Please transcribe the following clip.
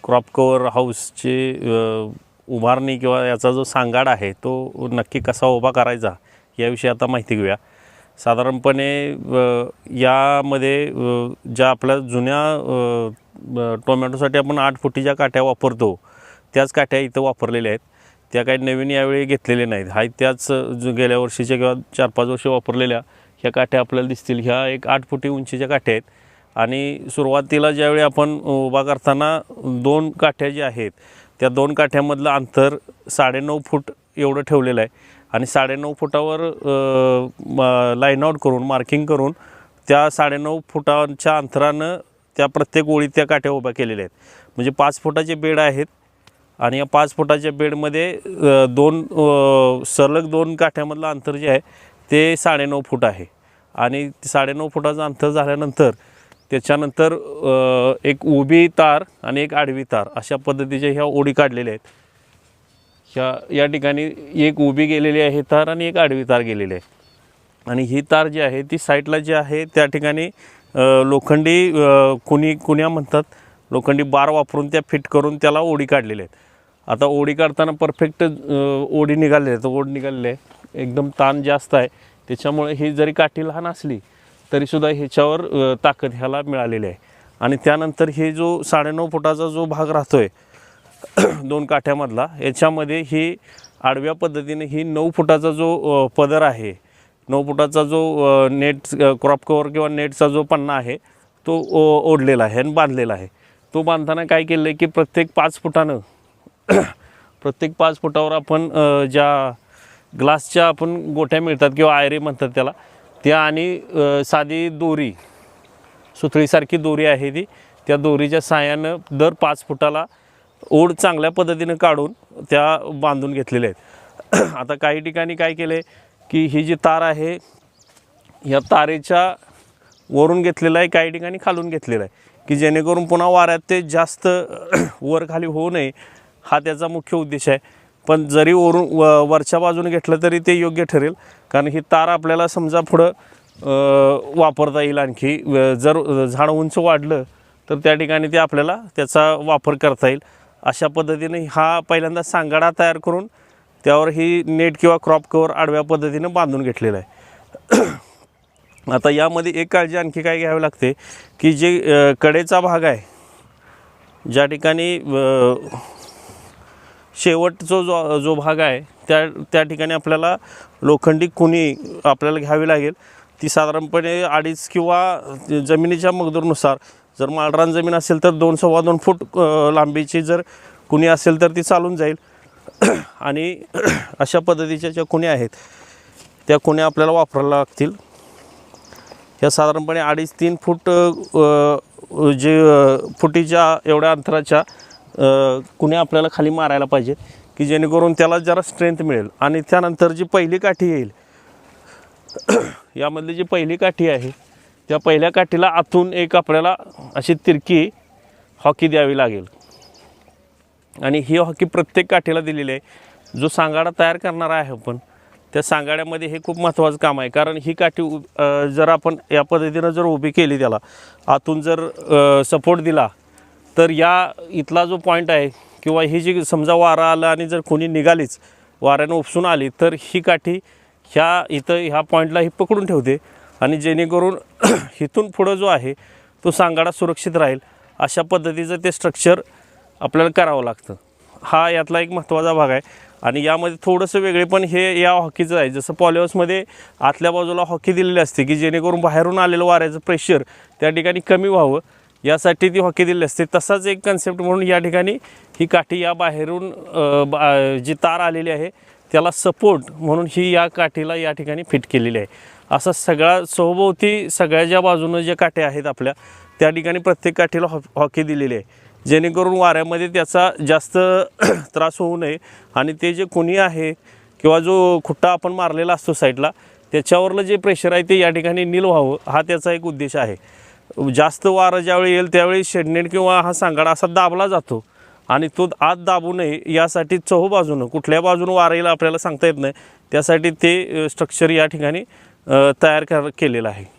Crop cover हाऊसची उभारणी किंवा याचा जो सांगाड आहे तो नक्की कसा उभा करायचा याविषयी आता माहिती घेऊया। साधारणपणे यामध्ये ज्या आपल्या जुन्या टोमॅटोसाठी आपण 8 फुटीच्या काठ्या वापरतो त्याच काठ्या इथं वापरलेल्या आहेत। त्या काही नवीन यावेळी घेतलेले नाहीत, हाय त्याच गेल्या वर्षीच्या किंवा 4-5 वर्ष वापरलेल्या ह्या काठ्या आपल्याला दिसतील। ह्या एक 8 फुटी उंचीच्या काठ्या आहेत आणि सुरुवातीला ज्यावेळी आपण उभा करताना 2 काठ्या ज्या आहेत त्या 2 काठ्यामधलं अंतर 9.5 फूट एवढं ठेवलेलं आहे आणि 9.5 फुटावर लाईन आउट करून मार्किंग करून त्या 9.5 फुटांच्या अंतरानं त्या प्रत्येक ओळीत त्या काठ्या उभ्या केलेल्या आहेत। म्हणजे 5 फुटाचे बेड आहेत आणि या 5 फुटाच्या बेडमध्ये 2 सलग 2 काठ्यामधलं अंतर जे आहे ते 9.5 फूट आहे आणि 9.5 फुटाचं अंतर झाल्यानंतर त्याच्यानंतर एक उभी तार आणि एक आडवी तार अशा पद्धतीच्या ह्या ओळी काढलेल्या आहेत। या ठिकाणी एक उभी गेलेली आहे तार आणि एक आडवी तार गेलेली आहे आणि ही तार जी आहे ती साईडला जी आहे त्या ठिकाणी लोखंडी कुण्या म्हणतात, लोखंडी बार वापरून त्या फिट करून त्याला ओळी काढलेल्या आहेत। आता ओळी काढताना परफेक्ट ओळी निघालेली आहे, ओढ निघालेली आहे, एकदम ताण जास्त आहे, त्याच्यामुळे ही जरी काठी लहान असली तरीसुद्धा ह्याच्यावर ताकद ह्याला मिळालेली आहे। आणि त्यानंतर हे जो 9.5 फुटाचा जो भाग राहतो आहे 2 काठ्यामधला याच्यामध्ये ही आडव्या पद्धतीने ही 9 फुटाचा जो पदर आहे, 9 फुटाचा जो नेट क्रॉप कवर किंवा नेटचा जो पन्ना आहे तो ओढलेला आहे आणि बांधलेला आहे। तो बांधताना काय केलं आहे की प्रत्येक 5 फुटानं प्रत्येक 5 फुटावर आपण ज्या ग्लासच्या आपण गोट्या मिळतात किंवा आयरे म्हणतात त्याला, त्या आणि साधी दोरी सुतळीसारखी दोरी आहे ती, त्या दोरीच्या साहाय्यानं दर 5 फुटाला ओढ चांगल्या पद्धतीनं काढून त्या बांधून घेतलेल्या आहेत। आता काही ठिकाणी काय केलं आहे की ही जी तार आहे ह्या तारेच्या वरून घेतलेलं आहे, काही ठिकाणी खालून घेतलेलं आहे की जेणेकरून पुन्हा वाऱ्यात ते जास्त वर खाली होऊ नये, हा त्याचा मुख्य उद्देश आहे। पण जरी वरच्या बाजूने घेतलं तरी ते योग्य ठरेल, कारण ही तार आपल्याला समजा पुढं वापरता येईल। आणखी जर झाड उंच वाढलं तर त्या ठिकाणी ते आपल्याला त्याचा वापर करता येईल। अशा पद्धतीने हा पहिल्यांदा सांगाडा तयार करून त्यावर ही नेट किंवा क्रॉप कवर आडव्या पद्धतीने बांधून घेतलेला आहे। आता यामध्ये एक काळजी आणखी काय घ्यावी लागते की जे कडेचा भाग आहे, ज्या ठिकाणी शेवटचा जो भाग आहे त्या ठिकाणी आपल्याला लोखंडी कुणी आपल्याला घ्यावी लागेल। ती साधारणपणे 2.5 किंवा जमिनीच्या मगदूरनुसार, जर माळरान जमीन असेल तर 2-2.25 फूट लांबीची जर कुणी असेल तर ती चालून जाईल। आणि अशा पद्धतीच्या ज्या कुण्या आहेत त्या कुण्या आपल्याला वापरायला लागतील। ह्या साधारणपणे 2.5-3 फूट जे फुटीच्या एवढ्या अंतराच्या कुण्या आपल्याला खाली मारायला पाहिजेत की जेणेकरून त्याला जरा स्ट्रेंथ मिळेल। आणि त्यानंतर जी पहिली काठी येईल यामधली जी पहिली काठी आहे त्या पहिल्या काठीला आतून एक आपल्याला अशी तिरकी हॉकी द्यावी लागेल आणि ही हॉकी प्रत्येक काठीला दिलेली आहे। जो सांगाडा तयार करणार आहे आपण त्या सांगाड्यामध्ये हे खूप महत्त्वाचं काम आहे, कारण ही काठी जर आपण या पद्धतीनं जर उभी केली, त्याला आतून जर सपोर्ट दिला तर या इथला जो पॉईंट आहे किंवा ही जी समजा वारा आला आणि जर कोणी निघालीच वाऱ्यानं उपसून आली तर ही काठी ह्या पॉईंटला ही पकडून ठेवते आणि जेणेकरून इथून पुढं जो आहे तो सांगाडा सुरक्षित राहील। अशा पद्धतीचं ते स्ट्रक्चर आपल्याला करावं लागतं। हा यातला एक महत्त्वाचा भाग आहे आणि यामध्ये थोडंसं वेगळे पण हे या हॉकीचं आहे। जसं पॉलिहाऊसमध्ये आतल्या बाजूला हॉकी दिलेली असते की जेणेकरून बाहेरून आलेलं वाऱ्याचं प्रेशर त्या ठिकाणी कमी व्हावं यासाठी ती हॉकी दिलेली असते। तसाच एक कन्सेप्ट म्हणून या ठिकाणी ही काठी या बाहेरून जी तार आलेली आहे त्याला सपोर्ट म्हणून ही या काठीला या ठिकाणी फिट केलेली आहे। असा सगळा सभोवती सगळ्या ज्या बाजूनं ज्या काठ्या आहेत आपल्या त्या ठिकाणी प्रत्येक काठीला हॉकी दिलेली आहे, जेणेकरून वाऱ्यामध्ये त्याचा जास्त त्रास होऊ नये आणि ते जे कुणी आहे किंवा जो खुट्टा आपण मारलेला असतो साईडला त्याच्यावरलं जे प्रेशर आहे ते या ठिकाणी नील व्हावं, हा त्याचा एक उद्देश आहे। जास्त वारं ज्यावेळी येईल त्यावेळी शेडनेट किंवा हा सांगाडा असा दाबला जातो आणि तो आत दाबू नये यासाठी चहूबाजूनं कुठल्या बाजूनं वारं येईल आपल्याला सांगता येत नाही, त्यासाठी ते स्ट्रक्चर या ठिकाणी तयार केलेलं आहे।